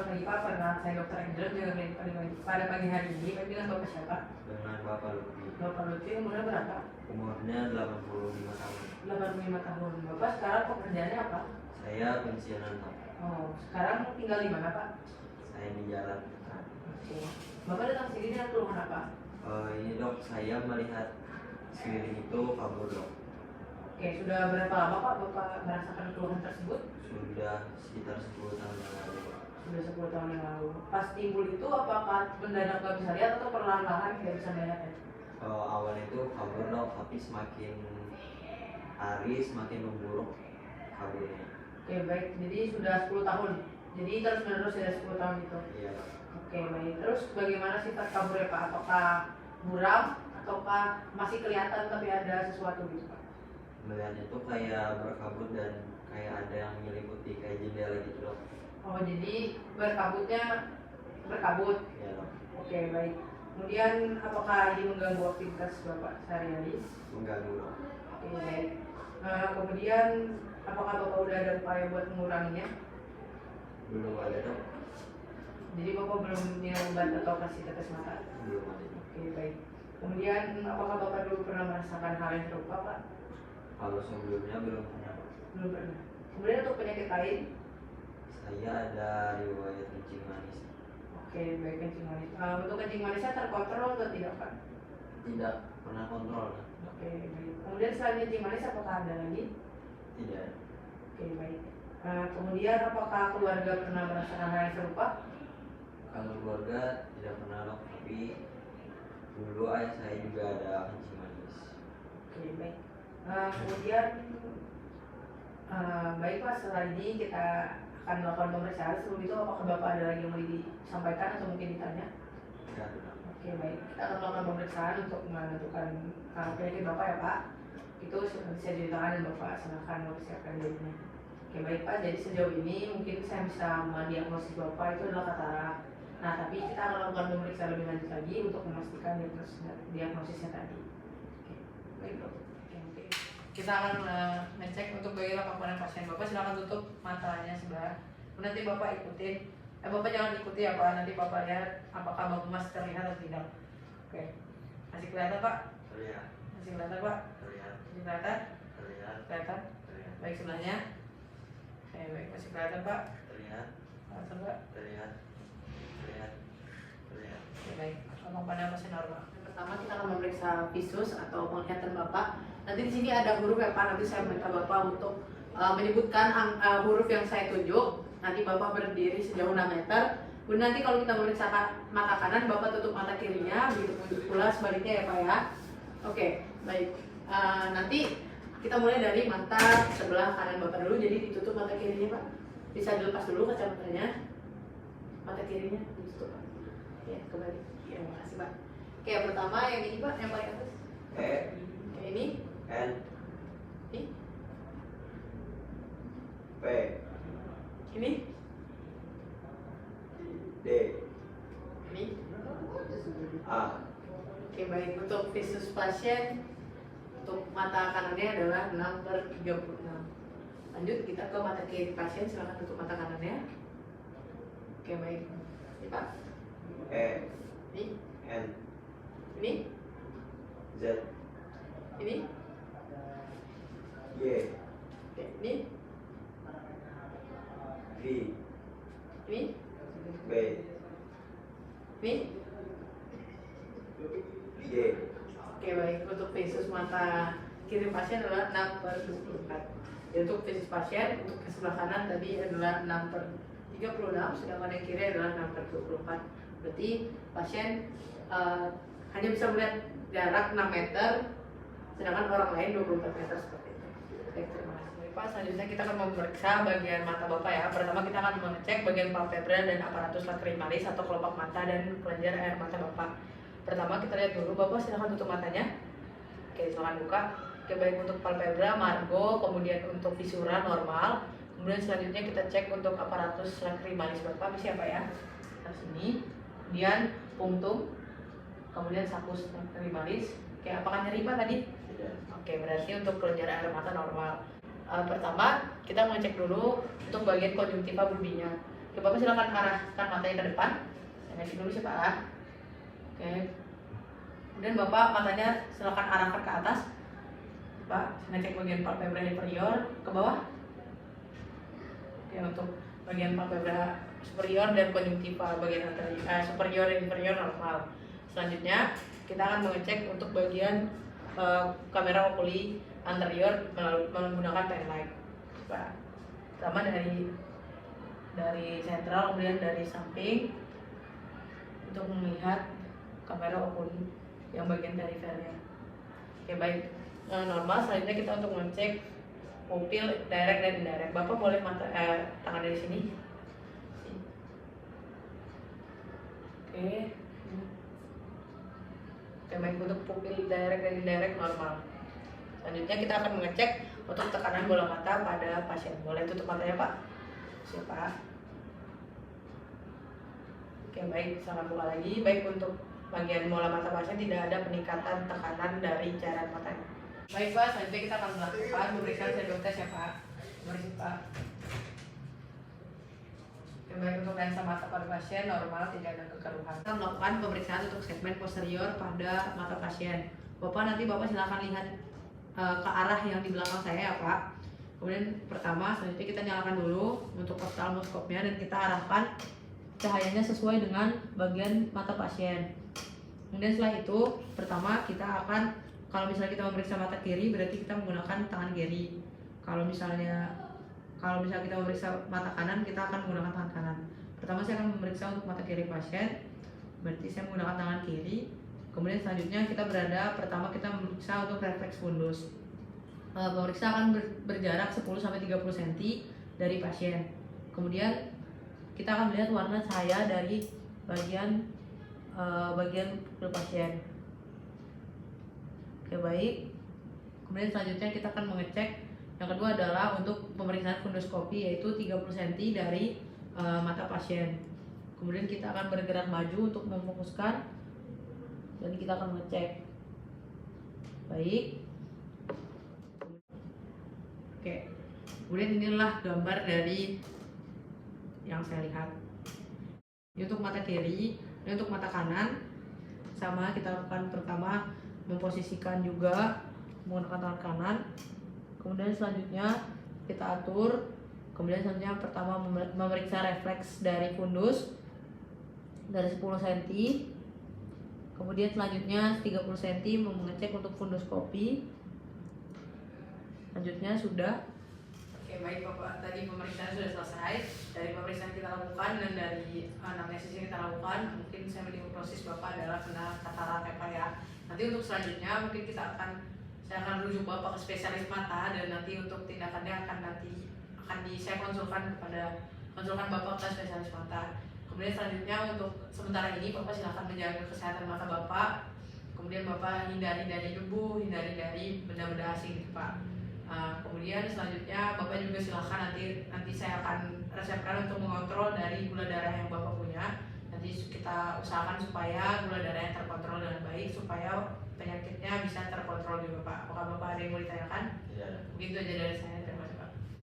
pagi Pak, saya Dr. Angel pada pagi hari ini. Kami dengan Bapak siapa? Dengan Bapak Lutfi. Bapak Lutfi umurnya berapa? Umurnya 85 tahun. 85 tahun. Bapak sekarang pekerjaannya apa? Saya pensiunan Pak. Oh, sekarang tinggal di mana Pak? Saya di Jalan. Oke. Bapak datang sini dengan keluhan apa? Ini dok, saya melihat sekeliling itu kabur dok. Oke, sudah berapa lama Pak Bapak merasakan keluhan tersebut? Sudah sekitar 10 tahun yang lalu Pak. Sudah 10 tahun yang lalu. Pas timbul itu apakah mendadak nggak bisa lihat atau perlahan-lahan tidak bisa melihatnya? Awalnya itu kabur dok, tapi semakin hari semakin memburuk kaburnya. Oke, baik. Jadi sudah 10 tahun. Jadi terus-menerus sudah 10 tahun itu. Iya dok. Oke, baik. Terus bagaimana sifat kaburnya Pak? Apakah buram ataukah masih kelihatan tapi ada sesuatu gitu Pak? Melihatnya itu kayak berkabut dan kayak ada yang menyelimuti kayak jendela gitu dok. Oh, jadi berkabut. Iya dok. Oke, baik. Kemudian apakah ini mengganggu aktivitas Bapak sehari-hari? Mengganggu dok. Oke, baik. Kemudian apakah Bapak udah ada upaya buat menguranginya? Belum ada dok. Jadi Bapak belum minum obat atau kasih tetes mata? Belum ada dok. Oke, baik. Kemudian apakah Bapak dulu pernah merasakan hal yang serupa Pak? Kalau sebelumnya belum pernah. Belum pernah. Kemudian untuk penyakit lain? Saya ada riwayat kencing manis. Oke, baik, kencing manis. Untuk kencing manisnya terkontrol atau tidak Pak? Tidak pernah kontrol. Oke, baik. Kemudian selain kencing manis apakah ada lagi? Tidak. Oke, baik. Kemudian apakah keluarga pernah merasakan hal yang serupa? Kalau keluarga tidak pernah dok, tapi dulu ayah saya juga ada kencing manis. Oke, baik. Kemudian baik Pak, setelah ini kita akan melakukan pemeriksaan. Sebelum itu apakah Bapak ada lagi yang mau disampaikan atau mungkin ditanya? Tidak ada. Oke, baik. Kita akan melakukan pemeriksaan untuk menentukan penyakit Bapak ya Pak. Itu nanti saya ceritakan dan Bapak silakan mempersiapkan dirinya. Oke, baik Pak. Jadi sejauh ini mungkin saya bisa mendiagnosis Bapak itu adalah katarak. Nah, tapi kita akan melakukan pemeriksaan lebih lanjut lagi untuk memastikan diagnosisnya tadi. Oke, baik Dok. Oke, mungkin kita akan ngecek untuk bagian laporan pasien Bapak. Silakan tutup matanya sebelah. Nanti Bapak ikutin. Bapak jangan ikuti ya Pak. Nanti Bapak lihat apakah Bapak masih terlihat atau tidak. Oke. Masih kelihatan Pak? Terlihat. Masih kelihatan Pak? Terlihat. Masih kelihatan? Terlihat. Kelihatan? Terlihat. Baik, sebelahnya. Oke, baik. Masih kelihatan Pak? Terlihat. Kelihatan Pak? Terlihat. Terlihat. Terlihat. Oke, baik. Ngomong pada masih normal. Yang pertama kita akan memeriksa visus atau penglihatan Bapak. Nanti di sini ada huruf ya Pak. Nanti saya minta Bapak untuk menyebutkan huruf yang saya tunjuk. Nanti Bapak berdiri sejauh 6 meter. Kemudian nanti kalau kita memeriksa mata kanan, Bapak tutup mata kirinya. Begitu pula sebaliknya ya Pak ya. Oke, baik. Nanti kita mulai dari mata sebelah kanan Bapak dulu. Jadi ditutup mata kirinya Pak. Bisa dilepas dulu kacamatanya. Mata kirinya ditutup Pak. Ya, kembali. Ya, makasih Pak. Oke, yang pertama yang ini Pak, yang paling atas. Oke, ini. N. Ini. P. Ini. D. Ini. A. Oke, baik. Untuk visus pasien untuk mata kanannya adalah 6/36. Lanjut kita ke mata kiri pasien. Silakan tutup mata kanannya. Oke, baik. Ini Pak. E. Ini. N. Ini. Z. Ini. Y. Oke, ini. V. Ini. B. Ini. Y. Oke, baik. Untuk visus mata kiri pasien adalah 6/24. Dan untuk visus pasien untuk ke sebelah kanan tadi adalah 6/36, sedangkan yang kiri adalah 6/24. Berarti pasien hanya bisa melihat jarak 6 meter, sedangkan orang lain 24 meter seperti itu. Baik, terima kasih Pak. Selanjutnya kita akan memeriksa bagian mata Bapak ya. Pertama kita akan mengecek bagian palpebra dan aparatus lacrimalis atau kelopak mata dan kelenjar air mata Bapak. Pertama kita lihat dulu, Bapak silakan tutup matanya. Oke, silakan buka. Oke, baik. Untuk palpebra, margo, kemudian untuk visura normal. Kemudian selanjutnya kita cek untuk aparatus lacrimalis Bapak, bisa ya Pak ya. Nah, sini. Kemudian punktum, kemudian sakus lacrimalis. Oke, apakah nyeri Pak tadi? Tidak. Oke, berarti untuk kelenjar air mata normal. Pertama, kita mengecek dulu untuk bagian konjungtiva bubinya. Oke, Bapak silakan arahkan matanya ke depan. Saya ngecek dulu sih Pak. Oke. Kemudian Bapak matanya silakan arahkan ke atas. Pak, saya ngecek bagian palpebra inferior ke bawah. Oke, untuk bagian palpebra superior dan konjungtiva bagian superior dan inferior normal. Selanjutnya kita akan mengecek untuk bagian kamera okuli anterior menggunakan pen light. Pak, pertama dari sentral kemudian dari samping untuk melihat kamera okuli yang bagian perifernya. Oke, baik. Normal. Selanjutnya kita untuk mengecek pupil direct dan indirect. Bapak boleh tangan dari sini. Oke. Oke, baik, untuk pupil direct dan indirect normal. Selanjutnya kita akan mengecek untuk tekanan bola mata pada pasien. Boleh tutup matanya Pak? Siap. Oke, baik, silakan buka lagi. Baik, untuk bagian bola mata pasien tidak ada peningkatan tekanan dari cairan matanya. Baik Pak, selanjutnya kita akan melakukan pemeriksaan sedot ya Pak. Mari Pak. Oke, baik, untuk lensa mata pada pasien normal, tidak ada kekeruhan. Kita melakukan pemeriksaan untuk segmen posterior pada mata pasien. Bapak silakan lihat ke arah yang di belakang saya ya Pak. Kemudian pertama, selanjutnya kita nyalakan dulu untuk oftalmoskopnya dan kita arahkan cahayanya sesuai dengan bagian mata pasien. Kemudian setelah itu, pertama kita akan, kalau misalnya kita memeriksa mata kiri berarti kita menggunakan tangan kiri. Kalau misalnya kita memeriksa mata kanan, kita akan menggunakan tangan kanan. Pertama saya akan memeriksa untuk mata kiri pasien, berarti saya menggunakan tangan kiri. Kemudian selanjutnya pertama kita memeriksa untuk refleks fundus. Pemeriksa akan berjarak 10-30 cm dari pasien. Kemudian kita akan melihat warna cahaya dari bagian pupil pasien. Oke, baik. Kemudian selanjutnya kita akan mengecek yang kedua adalah untuk pemeriksaan fundoskopi, yaitu 30 cm dari mata pasien. Kemudian kita akan bergerak maju untuk memfokuskan dan kita akan mengecek. Baik. Oke. Kemudian inilah gambar dari yang saya lihat. Ini untuk mata kiri, ini untuk mata kanan. Sama kita lakukan pertama memposisikan juga menggunakan tangan kanan. Kemudian selanjutnya kita atur. Kemudian selanjutnya pertama memeriksa refleks dari fundus dari 10 cm. Kemudian selanjutnya 30 cm mengecek untuk fundoskopi. Selanjutnya sudah. Oke, baik Bapak, tadi pemeriksaan sudah selesai. Dari pemeriksaan kita lakukan dan dari anamnesis yang kita lakukan, mungkin saya menilai proses Bapak adalah kena katarak ya Pak ya. Nanti untuk selanjutnya mungkin saya akan rujuk Bapak ke spesialis mata, dan nanti untuk tindakannya saya konsulkan Bapak ke spesialis mata. Kemudian selanjutnya untuk sementara ini Bapak silakan menjaga kesehatan mata Bapak. Kemudian Bapak hindari dari debu, hindari dari benda-benda asing gitu Pak. Kemudian selanjutnya Bapak juga silakan nanti saya akan resepkan untuk mengontrol dari gula darah yang Bapak punya. Nanti kita usahakan supaya gula darahnya terkontrol dengan baik, supaya penyakitnya bisa terkontrol juga Pak. Apakah Bapak ada yang mau ditanyakan? Tidak ada. Begitu aja dari saya.